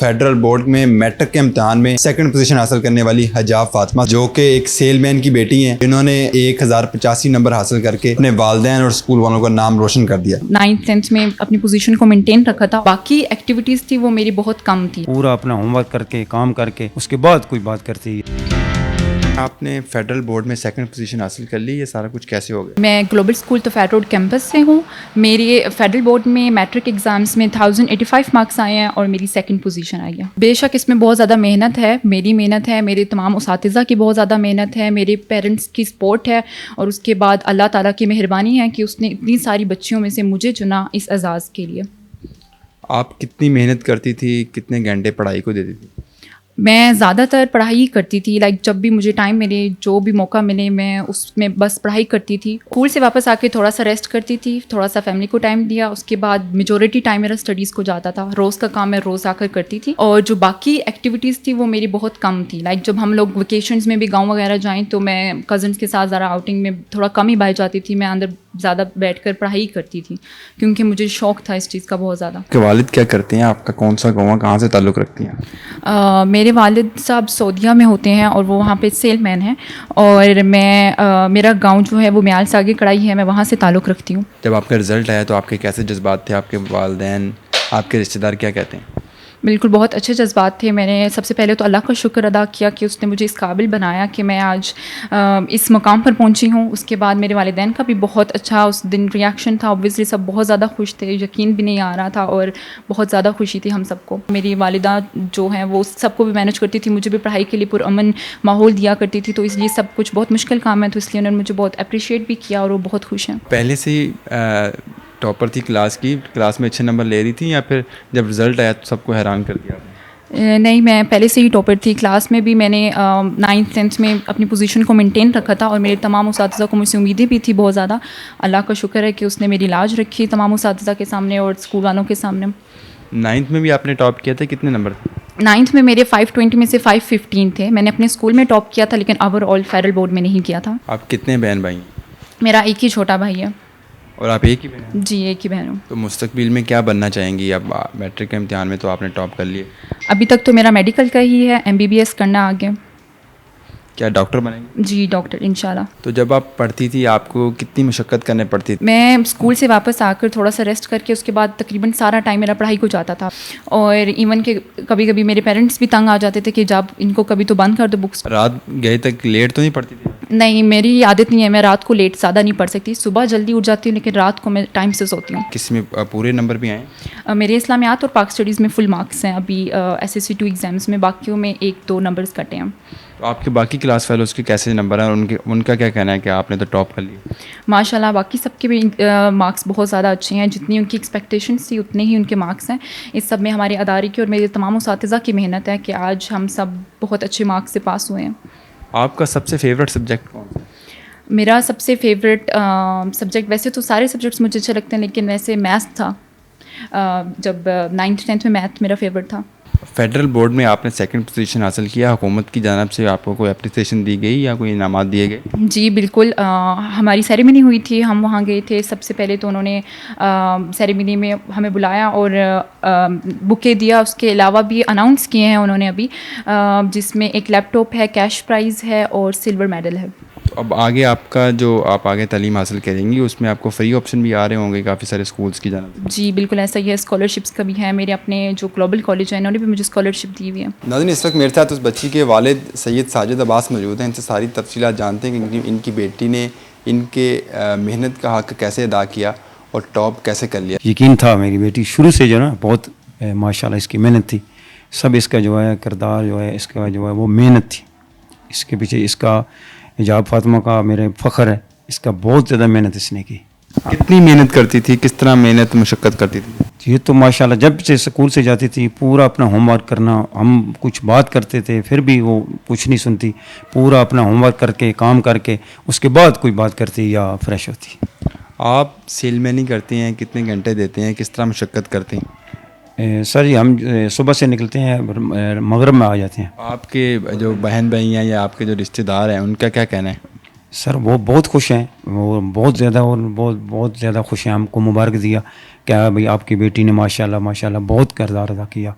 Federal board में matric के इम्तिहान में सेकंड पोजीशन हासिल करने वाली हजाब फातिमा, जो कि एक सेलमैन की बेटी हैं, इन्होंने 1085 नंबर हासिल करके अपने वालिदैन और स्कूल वालों का नाम रोशन कर दिया। 9th 10th में अपनी पोजीशन को मेंटेन रखा था, बाकी एक्टिविटीज़ थी वो मेरी बहुत कम थी। पूरा अपना होमवर्क करके काम करके उसके बाद कोई बात करती है। आपने फेडरल बोर्ड में सेकंड पोजीशन हासिल कर ली, ये सारा कुछ कैसे हो गया? मैं ग्लोबल स्कूल तफैट रोड कैंपस से हूँ। मेरे फेडरल बोर्ड में मैट्रिक एग्ज़ाम्स में 1085 मार्क्स आए हैं और मेरी सेकंड पोजीशन आई है। बेशक इसमें बहुत ज़्यादा मेहनत है, मेरी मेहनत है, मेरे तमाम उसातिज़ा की बहुत ज़्यादा मेहनत है, मेरे पेरेंट्स की सपोर्ट है, और उसके बाद अल्लाह ताला की मेहरबानी है कि उसने इतनी सारी बच्चियों में से मुझे चुना इस एजाज़ के लिए। आप कितनी मेहनत करती थी, कितने घंटे पढ़ाई को देती थी? मैं ज़्यादातर पढ़ाई ही करती थी। जब भी मुझे टाइम मिले, जो भी मौका मिले, मैं उसमें बस पढ़ाई करती थी। स्कूल से वापस आके थोड़ा सा रेस्ट करती थी, थोड़ा सा फैमिली को टाइम दिया, उसके बाद मेजॉरिटी टाइम मेरा स्टडीज़ को जाता था। रोज़ का काम मैं रोज़ आकर करती थी, और जो बाकी एक्टिविटीज़ थी वो मेरी बहुत कम थी। जब हम लोग वेकेशंस में भी गाँव वगैरह जाएँ तो मैं कज़न्स के साथ ज़रा आउटिंग में थोड़ा कम ही बाहर जाती थी। मैं अंदर ज़्यादा बैठकर पढ़ाई करती थी क्योंकि मुझे शौक़ था इस चीज़ का बहुत ज़्यादा। आपके वालिद क्या करते हैं? आपका कौन सा गाँव, कहाँ से ताल्लुक़ रखती हैं? मेरे वालिद साहब सऊदीया में होते हैं और वो वहाँ पे सेलमैन हैं, और मैं मेरा गांव जो है वो म्याल से आगे कड़ाई है, मैं वहाँ से ताल्लुक़ रखती हूँ। जब आपका रिज़ल्ट आया तो आपके कैसे जज्बात थे? आपके वालिदैन, आपके रिश्तेदार क्या कहते हैं? बिल्कुल बहुत अच्छे जज्बात थे। मैंने सबसे पहले तो अल्लाह का शुक्र अदा किया कि उसने मुझे इस काबिल बनाया कि मैं आज इस मकाम पर पहुंची हूं। उसके बाद मेरे वालिदैन का भी बहुत अच्छा उस दिन रिएक्शन था। ऑब्वियसली सब बहुत ज़्यादा खुश थे, यकीन भी नहीं आ रहा था, और बहुत ज़्यादा खुशी थी हम सबको। मेरी वालिदा जो हैं वो सबको भी मैनेज करती थी, मुझे भी पढ़ाई के लिए पुरअमन माहौल दिया करती थी, तो इसलिए सब कुछ बहुत मुश्किल काम है, तो इसलिए उन्होंने मुझे बहुत अप्रिशिएट भी किया और वो बहुत खुश हैं। पहले से ही टॉपर थी क्लास में अच्छे नंबर ले रही थी, या फिर जब रिज़ल्ट आया तो सबको हैरान कर दिया? नहीं, मैं पहले से ही टॉपर थी। क्लास में भी मैंने 9th 10th में अपनी पोजीशन को मेंटेन रखा था, और मेरे तमाम उसातिज़ा को मुझसे उम्मीदें भी थी बहुत ज़्यादा। अल्लाह का शुक्र है कि उसने मेरी लाज रखी तमाम उसातिज़ा के सामने और स्कूल वालों के सामने। 9th में भी आपने टॉप किया था, कितने नंबर थे? 9th में मेरे 520 में से 515 थे। मैंने अपने स्कूल में टॉप किया था, लेकिन ओवरऑल फेडरल बोर्ड में नहीं किया था। आप कितने बहन भाई हैं? मेरा एक ही छोटा भाई है। और आप एक ही बहन हैं? जी, एक ही बहन हूँ। तो मुस्तकबिल में क्या बनना चाहेंगी? अब मैट्रिक के इम्तिहान में तो आपने टॉप कर लिए, अभी तक तो मेरा मेडिकल का ही है, MBBS करना आगे। क्या डॉक्टर बनेंगे? जी, डॉक्टर इंशाल्लाह। तो जब आप पढ़ती थी आपको कितनी मशक्क़त करने पड़ती थी? मैं स्कूल से वापस आकर थोड़ा सा रेस्ट करके उसके बाद तकरीबन सारा टाइम मेरा पढ़ाई को जाता था, और इवन के कभी कभी मेरे पेरेंट्स भी तंग आ जाते थे कि जब इनको कभी तो बंद कर दो बुक्स। रात गए तक लेट तो नहीं पढ़ती थी? नहीं, मेरी आदत नहीं है, मैं रात को लेट ज़्यादा नहीं पढ़ सकती। सुबह जल्दी उठ जाती हूँ, लेकिन रात को मैं टाइम से सोती हूँ। किस में पूरे नंबर भी आए? मेरे इस्लामियात और पाक स्टडीज़ में फुल मार्क्स हैं अभी SSC 2 एग्ज़ाम्स में, बाकियों में 1-2 नंबर्स कटे हैं। तो आपके बाकी क्लास फेलोज़ के कैसे नंबर हैं, और उनका क्या कहना है कि आपने तो टॉप कर लिया? माशाल्लाह बाकी सबके भी मार्क्स बहुत ज़्यादा अच्छे हैं। जितनी उनकी एक्सपेक्टेशंस थी उतने ही उनके मार्क्स हैं। इस सब में हमारे अदारे की और मेरे तमाम उसातिज़ा की मेहनत है कि आज हम सब बहुत अच्छे मार्क्स से पास हुए हैं। आपका सबसे फेवरेट सब्जेक्ट कौन सा? मेरा सबसे फेवरेट सब्जेक्ट, वैसे तो सारे सब्जेक्ट्स मुझे अच्छे लगते हैं, लेकिन वैसे मैथ्स था। जब 9th 10th में मैथ मेरा फेवरेट था। फेडरल बोर्ड में आपने सेकंड पोजीशन हासिल किया, हुकूमत की जानिब से आपको कोई अप्रिसिएशन दी गई या कोई इनामात दिए गए? जी बिल्कुल, हमारी सेरेमनी हुई थी, हम वहाँ गए थे। सबसे पहले तो उन्होंने सेरेमनी में हमें बुलाया और बुके दिया। उसके अलावा भी अनाउंस किए हैं उन्होंने अभी, जिसमें एक लैपटॉप है, कैश प्राइज़ है और सिल्वर मेडल है। तो अब आगे आपका जो आप आगे तालीम हासिल करेंगी उसमें आपको फ्री ऑप्शन भी आ रहे होंगे काफ़ी सारे स्कूल्स की जानिब? जी बिल्कुल ऐसा ही है, स्कॉलरशिप्स का भी है। मेरे अपने जो ग्लोबल कॉलेज है इन्होंने भी मुझे स्कॉलरशिप दी हुई है। नाज़रीन, इस वक्त मेरे साथ उस बच्ची के वालिद सैयद साजिद अब्बास मौजूद हैं। इनसे सारी तफसीलात जानते हैं कि इनकी बेटी ने इनके मेहनत का हक़ कैसे अदा किया और टॉप कैसे कर लिया। यकीन था मेरी बेटी शुरू से जो ना बहुत माशाल्लाह इसकी मेहनत थी। सब इसका जो है किरदार जो है इसका जो है वो मेहनत थी। इसके पीछे इसका हजाब फातिमा का मेरे फ़ख्र है, इसका बहुत ज़्यादा मेहनत इसने की। कितनी मेहनत करती थी, किस तरह मेहनत मशक्क़त करती थी? ये तो माशाल्लाह जब से स्कूल से जाती थी पूरा अपना होमवर्क करना, हम कुछ बात करते थे फिर भी वो कुछ नहीं सुनती, पूरा अपना होमवर्क करके काम करके उसके बाद कोई बात करती या फ्रेश होती। आप सेलमैनी करती हैं, कितने घंटे देते हैं, किस तरह मशक्क़त करते हैं? सर जी हम सुबह से निकलते हैं, मगरिब में आ जाते हैं। आपके जो बहन भाई हैं या आपके जो रिश्तेदार हैं उनका क्या कहना है? सर वो बहुत खुश हैं, वो बहुत ज़्यादा और बहुत ज़्यादा खुश हैं। हमको मुबारक दिया क्या भाई आपकी बेटी ने माशाल्लाह माशाल्लाह बहुत किरदार अदा किया।